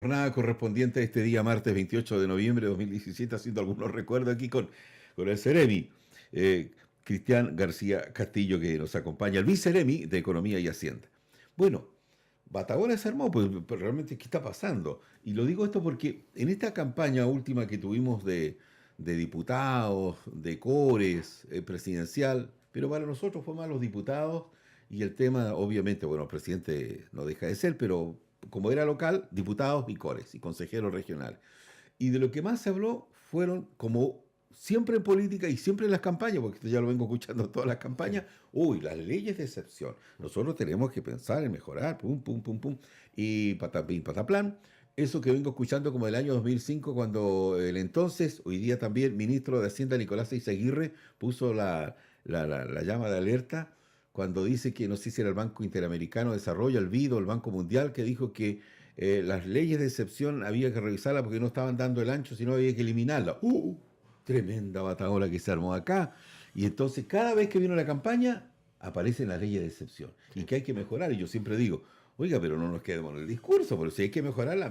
Jornada correspondiente a este día martes 28 de noviembre de 2017, haciendo algunos recuerdos aquí con el Ceremi, Cristian García Castillo, que nos acompaña, el viceremi de Economía y Hacienda. Bueno, Batagora se armó, pues realmente, ¿qué está pasando? Y lo digo esto porque en esta campaña última que tuvimos de diputados, de cores, presidencial, pero para nosotros fue más los diputados y el tema, obviamente, bueno, el presidente no deja de ser, pero como era local, diputados y cores y consejeros regionales. Y de lo que más se habló fueron, como siempre en política y siempre en las campañas, porque esto ya lo vengo escuchando en todas las Sí. campañas, uy, las leyes de excepción. Nosotros tenemos que pensar en mejorar, pum, pum, pum, pum, y patapín, pataplan. Eso que vengo escuchando como del año 2005, cuando el entonces, hoy día también, ministro de Hacienda Nicolás Eizaguirre puso la llama de alerta cuando dice que, no sé si era el Banco Interamericano de Desarrollo, el BID o el Banco Mundial, que dijo que las leyes de excepción había que revisarlas porque no estaban dando el ancho, sino había que eliminarlas. Tremenda batahola que se armó acá. Y entonces cada vez que viene la campaña, aparecen las leyes de excepción. Y Sí. que hay que mejorar. Y yo siempre digo, oiga, pero no nos quedemos en el discurso, pero si hay que mejorarla,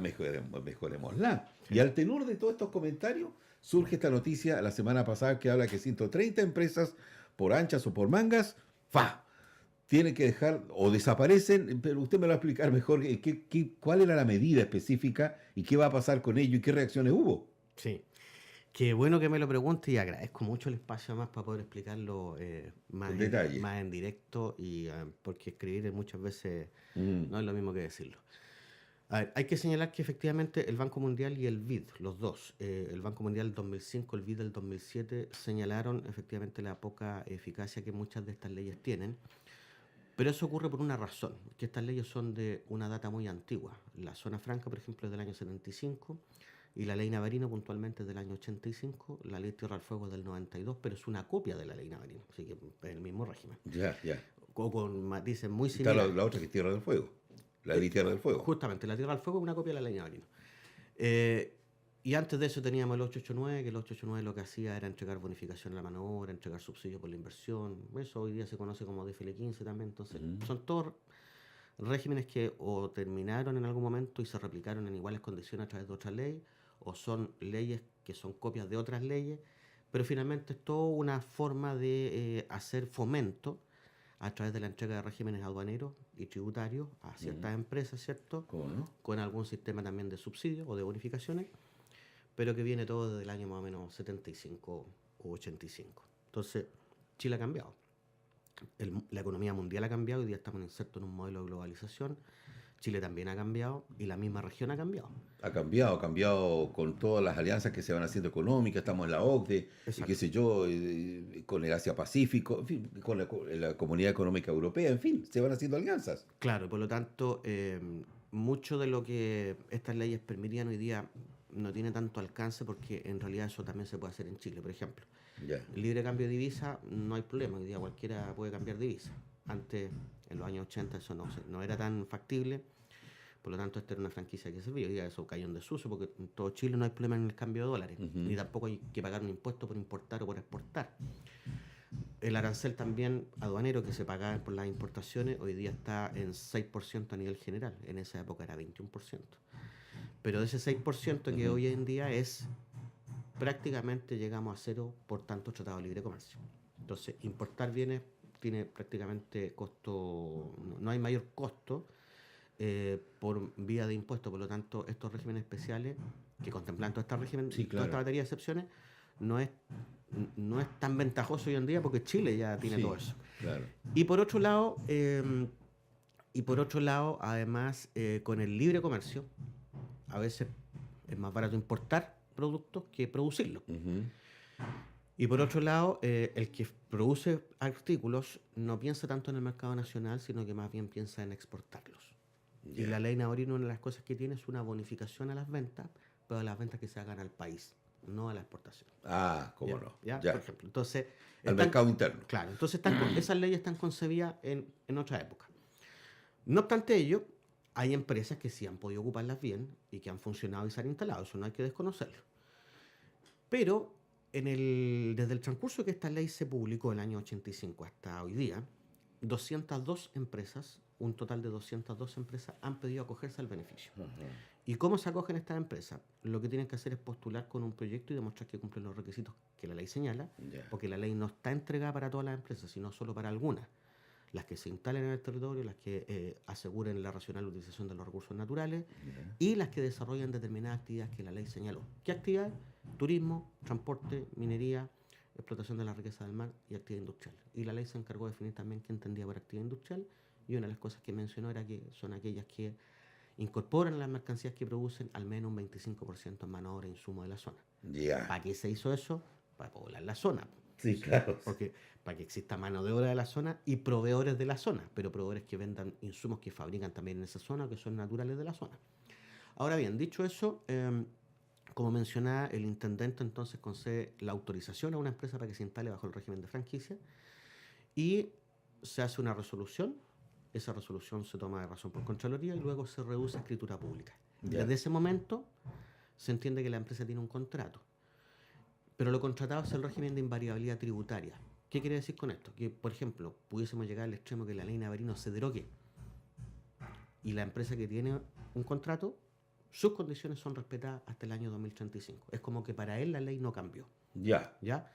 mejorémosla. Y Sí. al tenor de todos estos comentarios, surge esta noticia la semana pasada que habla que 130 empresas, por anchas o por mangas, ¡fa! Tienen que dejar o desaparecen, pero usted me lo va a explicar mejor cuál era la medida específica y qué va a pasar con ello y qué reacciones hubo. Sí. Qué bueno que me lo pregunte y agradezco mucho el espacio más para poder explicarlo En detalle. más en directo y porque escribir muchas veces Mm, no es lo mismo que decirlo. A ver, hay que señalar que efectivamente el Banco Mundial y el BID, los dos, el Banco Mundial del 2005, el BID del 2007, señalaron efectivamente la poca eficacia que muchas de estas leyes tienen. Pero eso ocurre por una razón, que estas leyes son de una data muy antigua. La zona franca, por ejemplo, es del año 75 y la ley Navarino puntualmente es del año 85, la ley Tierra del Fuego es del 92, pero es una copia de la ley Navarino, así que es el mismo régimen, ya, ya. o con matices muy Está la, similares. la otra que es Tierra del Fuego. La ley Tierra del Fuego. Justamente, la Tierra del Fuego es una copia de la ley Navarino. Eh, y antes de eso teníamos el 889, que el 889 lo que hacía era entregar bonificación a la mano de obra, entregar subsidios por la inversión. Eso hoy día se conoce como DFL 15 también. Entonces, Mm, son todos regímenes que o terminaron en algún momento y se replicaron en iguales condiciones a través de otra ley, o son leyes que son copias de otras leyes, pero finalmente es toda una forma de hacer fomento a través de la entrega de regímenes aduaneros y tributarios a mm. ciertas empresas, ¿cierto? ¿Cómo no? Con algún sistema también de subsidios o de bonificaciones, pero que viene todo desde el año más o menos 75 o 85. Entonces, Chile ha cambiado. La economía mundial ha cambiado, hoy día estamos insertos en un modelo de globalización. Chile también ha cambiado y la misma región ha cambiado. Ha cambiado con todas las alianzas que se van haciendo económicas, estamos en la OCDE, y qué Exacto. sé yo, con el Asia Pacífico, en fin, con la Comunidad Económica Europea, en fin, se van haciendo alianzas. Claro, y por lo tanto, mucho de lo que estas leyes permitían hoy día no tiene tanto alcance porque en realidad eso también se puede hacer en Chile. Por ejemplo, Ya. el libre cambio de divisa no hay problema, hoy día cualquiera puede cambiar divisa. Antes, en los años 80, eso no era tan factible, por lo tanto, esta era una franquicia que servía. Hoy día eso cayó en desuso porque en todo Chile no hay problema en el cambio de dólares, Ujú. ni tampoco hay que pagar un impuesto por importar o por exportar. El arancel también aduanero que se pagaba por las importaciones hoy día está en 6% a nivel general. En esa época era 21%. Pero de ese 6% que Ujú. hoy en día es prácticamente llegamos a cero por tanto tratado de libre comercio. Entonces, importar bienes tiene prácticamente costo, no hay mayor costo por vía de impuestos. Por lo tanto, estos regímenes especiales que contemplan todo este régimen, Sí, toda esta claro. batería de excepciones, no es, no es tan ventajoso hoy en día porque Chile ya tiene todo Sí, eso. claro. Y por otro lado, además, con el libre comercio, a veces es más barato importar productos que producirlos. Ujú. Y por otro lado, el que produce artículos no piensa tanto en el mercado nacional, sino que más bien piensa en exportarlos. Y la Ya. ley Navarino, una de las cosas que tiene es una bonificación a las ventas, pero a las ventas que se hagan al país, no a la exportación. Ah, cómo ¿Ya? no. ¿Ya? Por Ya. ejemplo. Entonces, Al están, mercado interno. claro, entonces esas leyes están concebidas en otra época. No obstante ello, hay empresas que sí han podido ocuparlas bien y que han funcionado y se han instalado, eso no hay que desconocerlo. Pero desde el transcurso que esta ley se publicó el año 85 hasta hoy día, 202 empresas, un total de 202 empresas, han pedido acogerse al beneficio. Ajá. ¿Y cómo se acogen estas empresas? Lo que tienen que hacer es postular con un proyecto y demostrar que cumplen los requisitos que la ley señala, Ya. porque la ley no está entregada para todas las empresas, sino solo para algunas. Las que se instalen en el territorio, las que aseguren la racional utilización de los recursos naturales Ya. y las que desarrollan determinadas actividades que la ley señaló. ¿Qué actividades? Turismo, transporte, minería, explotación de la riqueza del mar y actividad industrial. Y la ley se encargó de definir también qué entendía por actividad industrial, y una de las cosas que mencionó era que son aquellas que incorporan a las mercancías que producen al menos un 25% en mano de obra e insumo de la zona. Ya. ¿Para qué se hizo eso? Para poblar la zona. Sí, claro. Porque para que exista mano de obra de la zona y proveedores de la zona, pero proveedores que vendan insumos que fabrican también en esa zona, que son naturales de la zona. Ahora bien, dicho eso, como mencionaba, el intendente entonces concede la autorización a una empresa para que se instale bajo el régimen de franquicia y se hace una resolución. Esa resolución se toma de razón por Contraloría y luego se reduce a escritura pública. Ya. Desde ese momento se entiende que la empresa tiene un contrato, pero lo contratado es el régimen de invariabilidad tributaria. ¿Qué quiere decir con esto? Que, por ejemplo, pudiésemos llegar al extremo que la ley Navarino se derogue y la empresa que tiene un contrato, sus condiciones son respetadas hasta el año 2035. Es como que para él la ley no cambió. Ya. ¿Ya?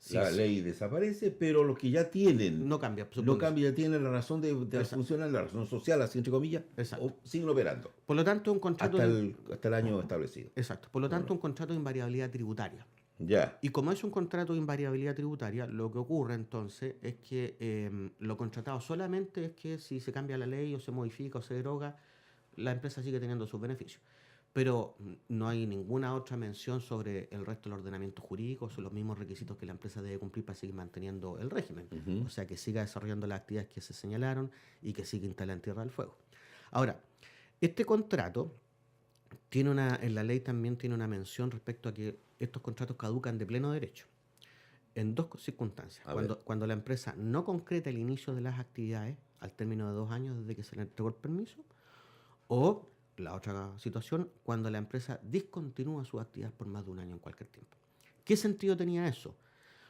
Sí, La sí, ley desaparece, pero los que ya tienen, no cambia. su no condición. cambia, tienen la razón de Exacto. funcionar, la razón social, así entre comillas, Exacto. o siguen operando Por lo tanto, un contrato hasta el año establecido. Exacto. Por lo tanto, un contrato de invariabilidad tributaria. Ya. Y como es un contrato de invariabilidad tributaria, lo que ocurre entonces es que lo contratado solamente es que si se cambia la ley o se modifica o se deroga, la empresa sigue teniendo sus beneficios. Pero no hay ninguna otra mención sobre el resto del ordenamiento jurídico, son los mismos requisitos que la empresa debe cumplir para seguir manteniendo el régimen. Ujú. O sea, que siga desarrollando las actividades que se señalaron y que siga instalada en Tierra del Fuego. Ahora, este contrato en la ley también tiene una mención respecto a que estos contratos caducan de pleno derecho en dos circunstancias. A ver. Cuando la empresa no concreta el inicio de las actividades al término de 2 años desde que se le entregó el permiso, o la otra situación, cuando la empresa discontinúa sus actividades por más de 1 año en cualquier tiempo. ¿Qué sentido tenía eso?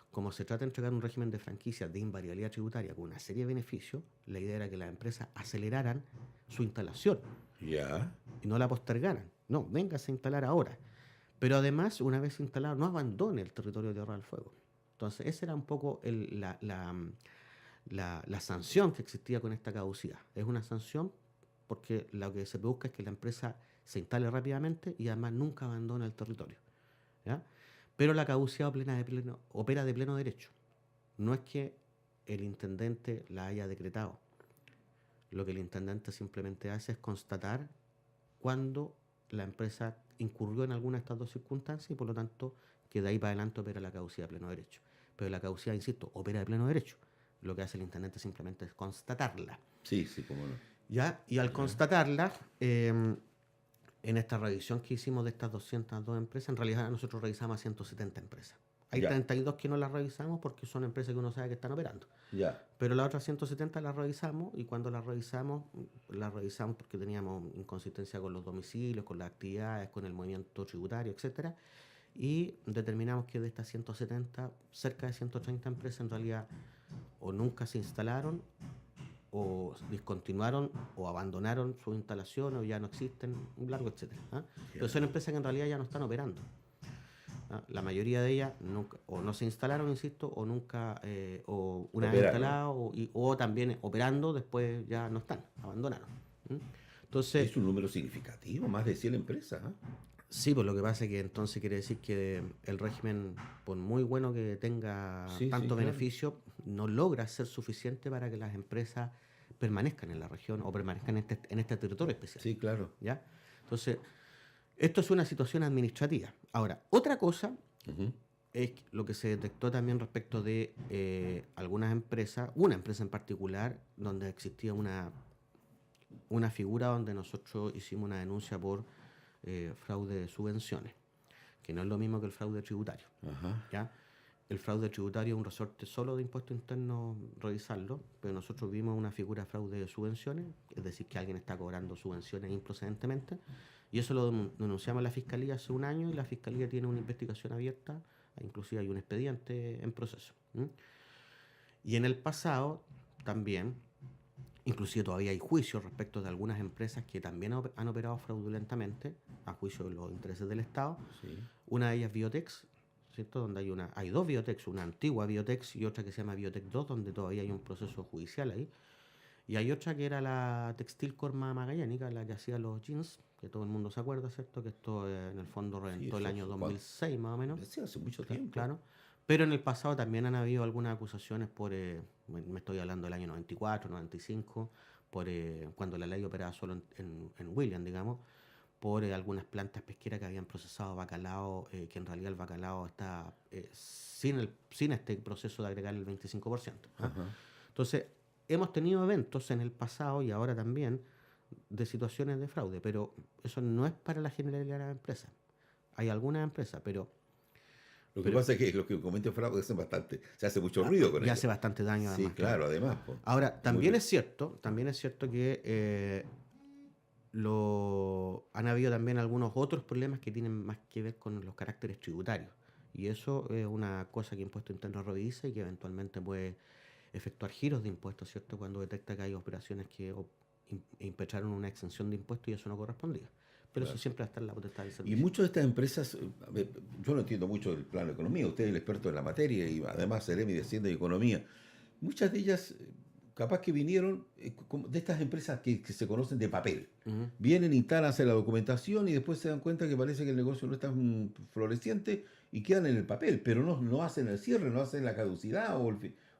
Como se trata de entregar un régimen de franquicia de invariabilidad tributaria con una serie de beneficios, la idea era que las empresas aceleraran su instalación Ya. y no la postergaran. No, véngase a instalar ahora. Pero además, una vez instalado, no abandone el territorio de Tierra del Fuego. Entonces, esa era un poco la sanción que existía con esta caducidad. Es una sanción porque lo que se busca es que la empresa se instale rápidamente y además nunca abandone el territorio. ¿Ya? Pero la caducidad opera de pleno derecho. No es que el intendente la haya decretado. Lo que el intendente simplemente hace es constatar cuando la empresa incurrió en alguna de estas dos circunstancias y por lo tanto que de ahí para adelante opera la caducidad de pleno derecho. Pero la caducidad, insisto, opera de pleno derecho. Lo que hace el intendente simplemente es constatarla. Sí, sí, cómo no. ¿Ya? Y al constatarla, en esta revisión que hicimos de estas 202 empresas, en realidad nosotros revisamos a 170 empresas. Hay Ya. 32 que no las revisamos porque son empresas que uno sabe que están operando. Ya. Pero las otras 170 las revisamos y cuando las revisamos porque teníamos inconsistencia con los domicilios, con las actividades, con el movimiento tributario, etcétera. Y determinamos que de estas 170, cerca de 130 empresas en realidad o nunca se instalaron o discontinuaron o abandonaron su instalación o ya no existen, un largo etcétera. ¿Ah? Pero son empresas que en realidad ya no están operando. ¿Ah? La mayoría de ellas nunca, o no se instalaron, insisto, o nunca, o una vez Operaron. instalado, o también operando, después ya no están, abandonaron. Entonces, Es un número significativo, más de 100 empresas. ¿Ah? sí, pues lo que pasa es que entonces quiere decir que el régimen, por muy bueno que tenga Sí, tanto sí, claro. beneficio, no logra ser suficiente para que las empresas permanezcan en la región o permanezcan en este territorio especial. Sí, claro. ¿Ya? Entonces, esto es una situación administrativa. Ahora, otra cosa Ujú. es lo que se detectó también respecto de algunas empresas, una empresa en particular, donde existía una figura donde nosotros hicimos una denuncia por fraude de subvenciones, que no es lo mismo que el fraude tributario. Ajá. ¿Ya? El fraude tributario es un resorte solo de impuesto interno revisarlo, pero nosotros vimos una figura de fraude de subvenciones, es decir, que alguien está cobrando subvenciones improcedentemente, y eso lo denunciamos a la Fiscalía hace 1 año y la Fiscalía tiene una investigación abierta, inclusive hay un expediente en proceso. Y en el pasado también Inclusive todavía hay juicios respecto de algunas empresas que también han operado fraudulentamente a juicio de los intereses del Estado. Sí. Una de ellas Biotex, ¿cierto? Donde hay dos Biotex, una antigua Biotex y otra que se llama Biotech 2, donde todavía hay un proceso judicial ahí. Y hay otra que era la Textil Corma Magallánica, la que hacía los jeans, que todo el mundo se acuerda, ¿cierto? Que esto en el fondo reventó el año 2006 más o menos. Sí, hace mucho tiempo. Claro. Pero en el pasado también han habido algunas acusaciones por, me estoy hablando del año 94, 95, por cuando la ley operaba solo en William, digamos, por algunas plantas pesqueras que habían procesado bacalao, que en realidad el bacalao está sin este proceso de agregar el 25%. ¿Ah? Ajá. Entonces, hemos tenido eventos en el pasado y ahora también de situaciones de fraude, pero eso no es para la generalidad de las empresas. Hay algunas empresas, pero Lo que pasa es que los que cometen fraude se hace mucho ruido con ya ello. hace bastante daño además. Sí, claro, además. Po. Ahora, también es cierto que han habido también algunos otros problemas que tienen más que ver con los caracteres tributarios. Y eso es una cosa que Impuesto Interno revisa y que eventualmente puede efectuar giros de impuestos, ¿cierto? Cuando detecta que hay operaciones que impetraron una exención de impuestos y eso no correspondía. Pero Claro. eso siempre va a estar en la potestad del Y servicio. muchas de estas empresas, a ver, yo no entiendo mucho del plano de economía, usted es el experto en la materia y además Seremi de Hacienda y Economía. Muchas de ellas, capaz que vinieron de estas empresas que se conocen de papel. Ujú. Vienen, instalan, hacen la documentación y después se dan cuenta que parece que el negocio no es tan floreciente y quedan en el papel, pero no hacen el cierre, no hacen la caducidad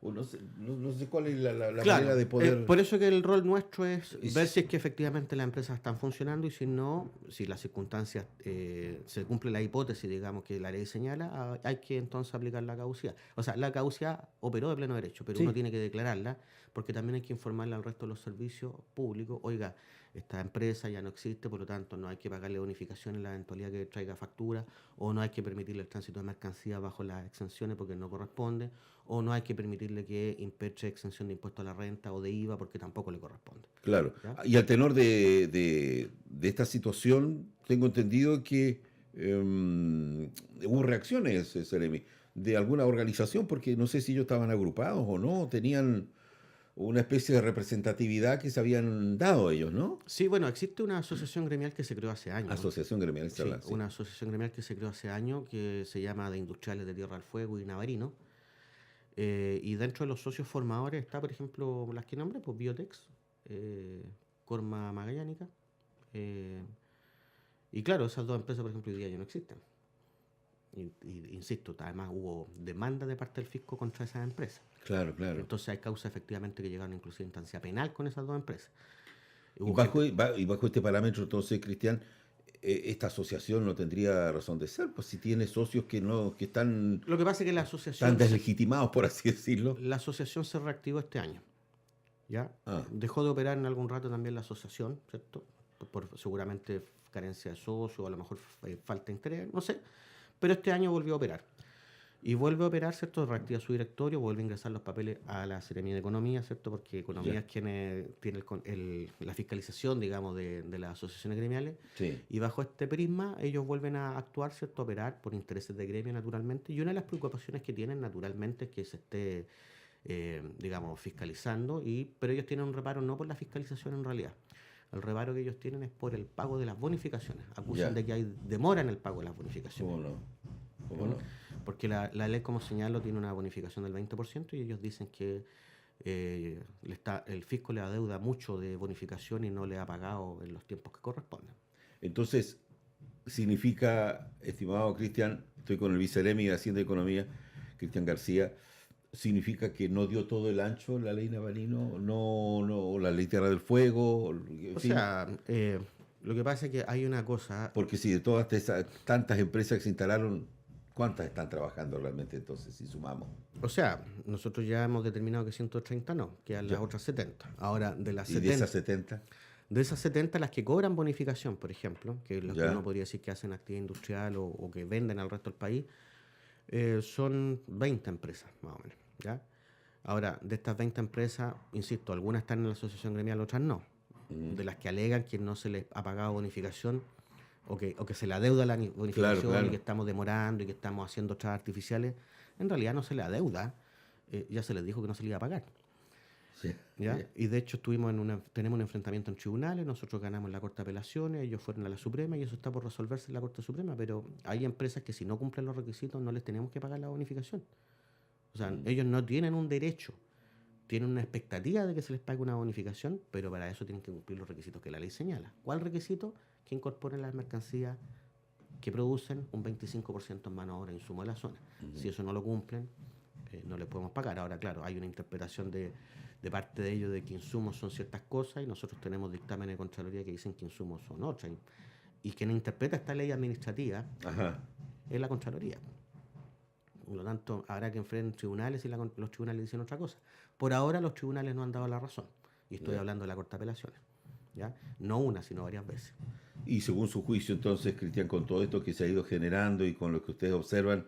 o no sé cuál es la Claro, manera de poder... por eso que el rol nuestro es Es- ver si es que efectivamente las empresas están funcionando y si no, si las circunstancias se cumple la hipótesis, digamos, que la ley señala, hay que entonces aplicar la caducidad. O sea, la caducidad operó de pleno derecho, pero Sí. uno tiene que declararla porque también hay que informarle al resto de los servicios públicos, oiga, esta empresa ya no existe, por lo tanto no hay que pagarle bonificación en la eventualidad que traiga factura, o no hay que permitirle el tránsito de mercancía bajo las exenciones porque no corresponde, o no hay que permitirle que impetre exención de impuesto a la renta o de IVA porque tampoco le corresponde. Claro. ¿Ya? Y al tenor de esta situación, tengo entendido que hubo reacciones, Seremi, de alguna organización, porque no sé si ellos estaban agrupados o no, tenían una especie de representatividad que se habían dado ellos, ¿no? Sí, bueno, existe una asociación gremial que se creó hace años. Asociación Gremial Sí, Instala, sí. una asociación gremial que se creó hace años que se llama de Industriales de Tierra del Fuego y Navarino. Y dentro de los socios formadores está, por ejemplo, las que nombré, pues Biotex, Corma Magallánica. Y claro, esas dos empresas, por ejemplo, hoy día ya no existen. Insisto, además hubo demanda de parte del fisco contra esas empresas. Claro, claro. Entonces hay causas efectivamente que llegaron inclusive a instancia penal con esas dos empresas. Y Hubo bajo, gente- y bajo este parámetro, entonces, Cristian, esta asociación no tendría razón de ser, pues si tiene socios que están Lo que pasa es que tan deslegitimados, por así decirlo. la asociación se reactivó este año. ¿Ya? Ah. Dejó de operar en algún rato también la asociación, ¿cierto? Por seguramente carencia de socios, o a lo mejor falta de interés, no sé. Pero este año volvió a operar. Y vuelve a operar, ¿cierto? Reactiva su directorio, vuelve a ingresar los papeles a la Seremía de Economía, ¿cierto? Porque Economía Ya. es quien tiene la fiscalización, digamos, de las asociaciones gremiales. Sí. Y bajo este prisma, ellos vuelven a actuar, ¿cierto? A operar por intereses de gremio, naturalmente. Y una de las preocupaciones que tienen, naturalmente, es que se esté, digamos, fiscalizando. Pero ellos tienen un reparo no por la fiscalización en realidad. El reparo que ellos tienen es por el pago de las bonificaciones. Acusan Ya. de que hay demora en el pago de las bonificaciones. ¿Cómo no? ¿Cómo no? Porque la ley, como señalo, tiene una bonificación del 20% y ellos dicen que el fisco le adeuda mucho de bonificación y no le ha pagado en los tiempos que corresponden. Entonces, significa, estimado Cristian, estoy con el viceremi de Hacienda y Economía, Cristian García, significa que no dio todo el ancho la ley Navarino, no, la ley Tierra del Fuego, en O fin. sea, lo que pasa es que hay una cosa. Porque si de todas esas tantas empresas que se instalaron, ¿cuántas están trabajando realmente entonces, si sumamos? O sea, nosotros ya hemos determinado que 130 no, quedan las Ya. otras 70. Ahora, de las Y 70, de esas 70, de esas 70, las que cobran bonificación, por ejemplo, que es lo que Ya. uno podría decir que hacen actividad industrial o que venden al resto del país, son 20 empresas, más o menos. ¿Ya? Ahora, de estas 20 empresas, insisto, algunas están en la asociación gremial, otras no. De las que alegan que no se les ha pagado bonificación o que se le adeuda la bonificación claro. y que estamos demorando y que estamos haciendo otras artificiales, en realidad no se le adeuda, ya se les dijo que no se le iba a pagar. Sí, ¿Ya? ya. Y de hecho tenemos un enfrentamiento en tribunales, nosotros ganamos en la Corte de Apelaciones, ellos fueron a la Suprema y eso está por resolverse en la Corte Suprema, pero hay empresas que si no cumplen los requisitos no les tenemos que pagar la bonificación. O sea, Mm, ellos no tienen un derecho, tienen una expectativa de que se les pague una bonificación, pero para eso tienen que cumplir los requisitos que la ley señala. ¿Cuál requisito? Que incorporen las mercancías que producen un 25% en mano de obra insumo de la zona. ujú. Si eso no lo cumplen, no les podemos pagar. Ahora, claro, hay una interpretación de parte de ellos de que insumos son ciertas cosas y nosotros tenemos dictámenes de Contraloría que dicen que insumos son otras. Y quien interpreta esta ley administrativa Ajá. es la Contraloría. Por lo tanto, habrá que enfrentar tribunales y los tribunales dicen otra cosa. Por ahora los tribunales no han dado la razón. Y estoy Ya. hablando de la Corte de Apelaciones. ¿Ya? No una, sino varias veces. Y según su juicio, entonces, Cristian, con todo esto que se ha ido generando y con lo que ustedes observan,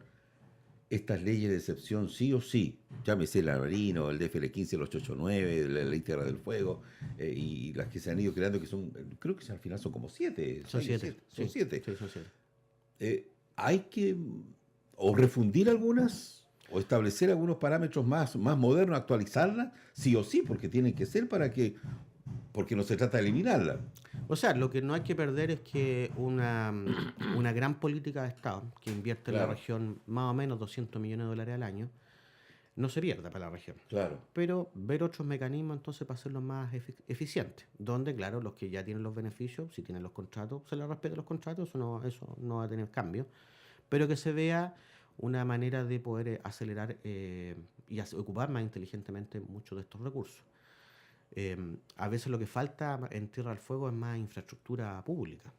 estas leyes de excepción, sí o sí, llámese el Alvarino, el DFL15, el 889, la Ley Tierra del Fuego, y las que se han ido creando, que son, creo que al final son como siete, Son seis o siete. siete, son Sí, siete. sí, son siete. Hay que o refundir algunas, o establecer algunos parámetros más modernos, actualizarlas, sí o sí, porque tienen que ser porque no se trata de eliminarlas. O sea, lo que no hay que perder es que una gran política de Estado que invierte en la Claro, región más o menos 200 millones de dólares al año no se pierda para la región. claro. Pero ver otros mecanismos entonces para hacerlos más eficientes, donde, claro, los que ya tienen los beneficios, si tienen los contratos, se les respeten los contratos, eso no va a tener cambio, pero que se vea una manera de poder acelerar y ocupar más inteligentemente muchos de estos recursos. A veces lo que falta en Tierra del Fuego es más infraestructura pública.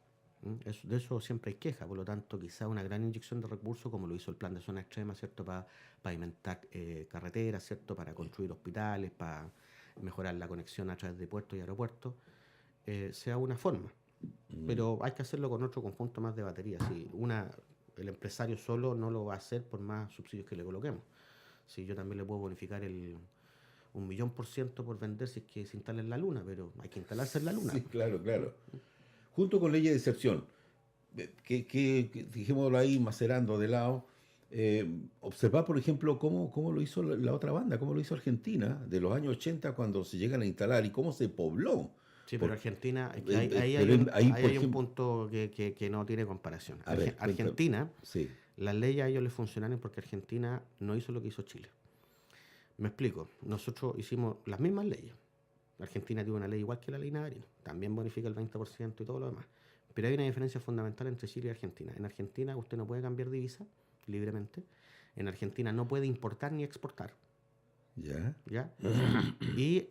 De eso siempre hay queja, por lo tanto, quizá una gran inyección de recursos, como lo hizo el plan de zona extrema, ¿cierto? Para pavimentar carreteras, ¿cierto? Para construir hospitales, para mejorar la conexión a través de puertos y aeropuertos, sea una forma. Mm, Pero hay que hacerlo con otro conjunto más de baterías. Si el empresario solo no lo va a hacer por más subsidios que le coloquemos. Si yo también le puedo bonificar 1.000.000% por vender si es que se instala en la luna, pero hay que instalarse en la luna. sí, claro, claro. Junto con leyes de excepción, que dejémoslo ahí macerando de lado, observar, por ejemplo, cómo lo hizo la otra banda, cómo lo hizo Argentina de los años 80 cuando se llegan a instalar y cómo se pobló. Sí, pero Por- Argentina, es que ahí hay pero ahí, ahí por hay un ejemplo, punto que no tiene comparación. a ver, cuéntame. Argentina, Sí, las leyes a ellos les funcionaron porque Argentina no hizo lo que hizo Chile. Me explico. Nosotros hicimos las mismas leyes. Argentina tiene una ley igual que la ley Navarino. También bonifica el 20% y todo lo demás. Pero hay una diferencia fundamental entre Chile y Argentina. En Argentina usted no puede cambiar divisa libremente. En Argentina no puede importar ni exportar. ya, ¿Ya? Y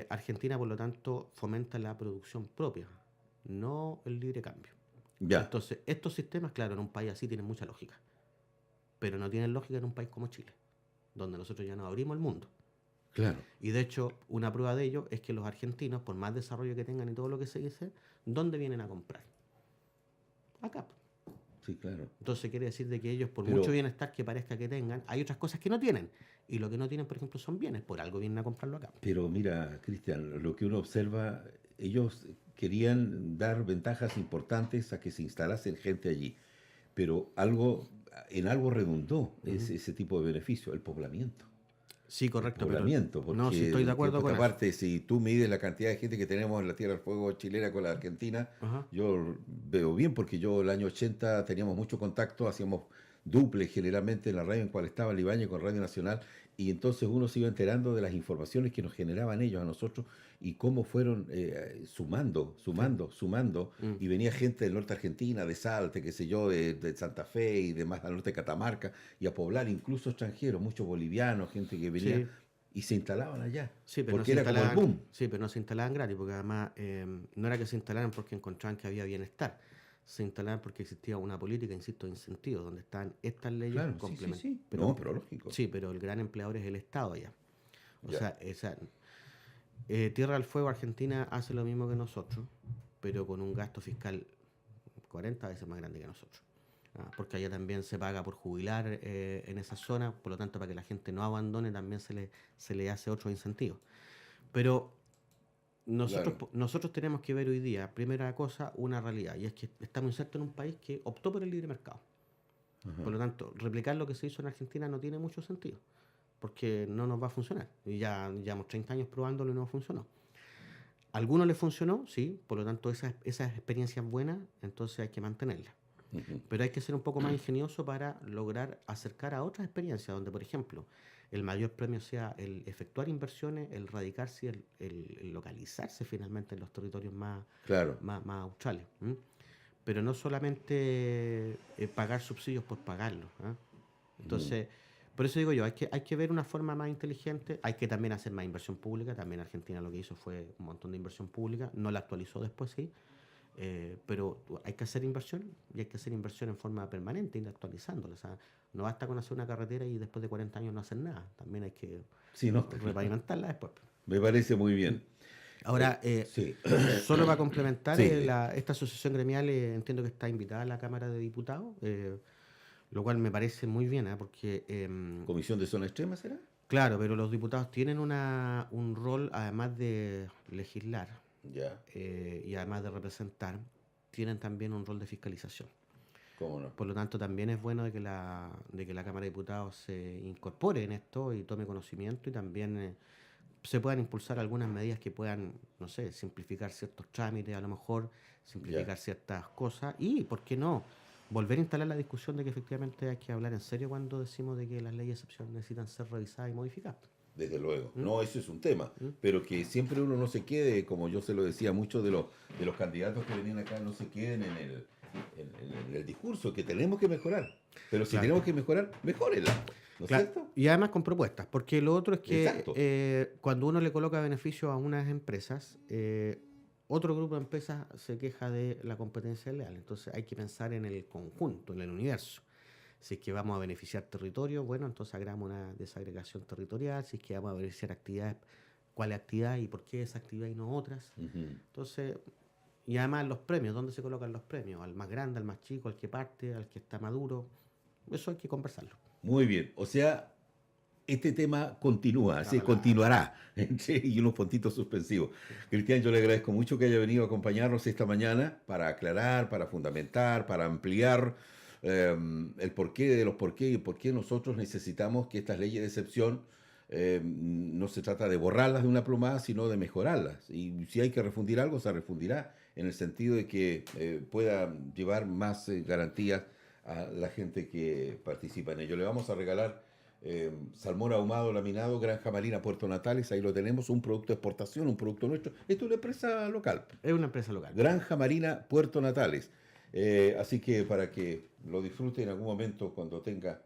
Argentina, por lo tanto, fomenta la producción propia, no el libre cambio. ya, Entonces, estos sistemas, claro, en un país así tienen mucha lógica. Pero no tienen lógica en un país como Chile, donde nosotros ya nos abrimos al mundo. claro, Y de hecho, una prueba de ello es que los argentinos, por más desarrollo que tengan y todo lo que se dice, ¿dónde vienen a comprar? Acá. sí, claro. Entonces quiere decir de que ellos, por mucho Pero, bienestar que parezca que tengan, hay otras cosas que no tienen. Y lo que no tienen, por ejemplo, son bienes. Por algo vienen a comprarlo acá. pero mira, Cristian, lo que uno observa, ellos querían dar ventajas importantes a que se instalasen gente allí, pero en algo redundó Ujú. ese tipo de beneficio, el poblamiento. Sí, El correcto, pero poblamiento, no, sí estoy de acuerdo porque con eso. aparte, si tú mides la cantidad de gente que tenemos en la Tierra del Fuego chilena con la Argentina, Ajá. yo veo bien, porque yo el año 80 teníamos mucho contacto, hacíamos duples generalmente en la radio en cual estaba el Ibañez con Radio Nacional, y entonces uno se iba enterando de las informaciones que nos generaban ellos a nosotros y cómo fueron Sí. sumando, Mm. y venía gente del norte de Argentina, de Salta, qué sé yo, de Santa Fe y demás al norte de Catamarca, y a poblar incluso extranjeros, muchos bolivianos, gente que venía Sí, y se instalaban allá, sí, pero no porque se era como el instalaban, boom. sí, pero no se instalaban gratis, porque además no era que se instalaran porque encontraban que había bienestar. Se instalaban porque existía una política, insisto, de incentivos, donde están estas leyes Claro, sí, sí, complementarias. sí. Pero No, pero lógico. sí, pero el gran empleador es el Estado allá. O Ya. sea, Tierra del Fuego Argentina hace lo mismo que nosotros, pero con un gasto fiscal 40 veces más grande que nosotros. Porque allá también se paga por jubilar en esa zona, por lo tanto, para que la gente no abandone, también se le hace otro incentivo. Pero nosotros, Claro. nosotros tenemos que ver hoy día, primera cosa, una realidad, y es que estamos insertos en un país que optó por el libre mercado. Ajá. Por lo tanto, replicar lo que se hizo en Argentina no tiene mucho sentido. porque no nos va a funcionar. Y ya llevamos 30 años probándolo y no funcionó. A algunos les funcionó, sí, por lo tanto esas experiencias buenas, entonces hay que mantenerlas. Ujú. Pero hay que ser un poco más ingenioso para lograr acercar a otras experiencias, donde, por ejemplo, el mayor premio sea el efectuar inversiones, el radicarse, y el localizarse finalmente en los territorios Claro. más australes. ¿M? Pero no solamente pagar subsidios por pagarlos. ¿Ah? Ujú. Entonces, por eso digo yo, hay que ver una forma más inteligente, hay que también hacer más inversión pública. También Argentina lo que hizo fue un montón de inversión pública, no la actualizó después, sí, pero hay que hacer inversión, y hay que hacer inversión en forma permanente, ir actualizándola. O sea, no basta con hacer una carretera y después de 40 años no hacer nada, también hay que Sí, no, está claro. repavimentarla después. Me parece muy bien. Ahora, Sí. solo para complementar, Sí. esta asociación gremial, entiendo que está invitada a la Cámara de Diputados, lo cual me parece muy bien, porque, ¿Comisión de zona extrema será? claro, pero los diputados tienen un rol, además de legislar Ya, y además de representar, tienen también un rol de fiscalización. cómo no. Por lo tanto, también es bueno de que la Cámara de Diputados se incorpore en esto y tome conocimiento, y también se puedan impulsar algunas medidas que puedan, no sé, simplificar ciertos trámites, a lo mejor Ya, simplificar ciertas cosas y, ¿por qué no?, volver a instalar la discusión de que efectivamente hay que hablar en serio cuando decimos de que las leyes de excepción necesitan ser revisadas y modificadas. desde luego. ¿Mm? No, eso es un tema. ¿Mm? Pero que siempre uno no se quede, como yo se lo decía a muchos de los candidatos que venían acá, no se queden en el discurso, que tenemos que mejorar. Pero si Claro. tenemos que mejorar, mejórenla. ¿No es Claro, cierto? y además con propuestas, porque lo otro es que Exacto. cuando uno le coloca beneficios a unas empresas, otro grupo de empresas se queja de la competencia leal. Entonces hay que pensar en el conjunto, en el universo. Si es que vamos a beneficiar territorio, bueno, entonces hagamos una desagregación territorial. Si es que vamos a beneficiar actividades, ¿cuál actividad y por qué esa actividad y no otras? Ujú. Entonces, y además los premios, ¿dónde se colocan los premios? Al más grande, al más chico, al que parte, al que está maduro. Eso hay que conversarlo. Muy bien. O sea, este tema continúa, Está se para largo. continuará, sí, y unos puntitos suspensivos. Cristian, yo le agradezco mucho que haya venido a acompañarnos esta mañana para aclarar, para fundamentar, para ampliar el porqué de los porqué y por qué nosotros necesitamos que estas leyes de excepción no se trata de borrarlas de una plumada, sino de mejorarlas. Y si hay que refundir algo, se refundirá en el sentido de que pueda llevar más garantías a la gente que participa en ello. Le vamos a regalar salmón ahumado laminado, Granja Marina Puerto Natales, ahí lo tenemos, un producto de exportación, un producto nuestro. Esto es una empresa local, Es una empresa local. Granja Marina Puerto Natales. Así que para que lo disfrute en algún momento cuando tenga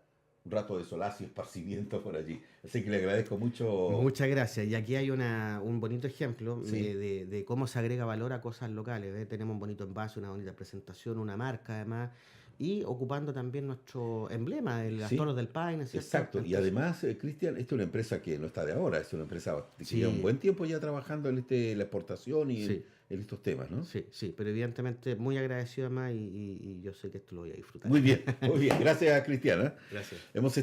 un rato de solaz y esparcimiento por allí. Así que le agradezco mucho. Muchas gracias. Y aquí hay un bonito ejemplo Sí, de cómo se agrega valor a cosas locales. ¿Ve? Tenemos un bonito envase, una bonita presentación, una marca además, y ocupando también nuestro emblema, las sí, Torres del Paine, ¿cierto? exacto. Y Entonces, además, Cristian, esta es una empresa que no está de ahora, es una empresa que lleva un sí, buen tiempo ya trabajando en la exportación y sí, en estos temas, ¿no? sí, sí. Pero evidentemente muy agradecido además, y yo sé que esto lo voy a disfrutar. Muy bien, muy bien. Gracias, Cristiana. Gracias. Hemos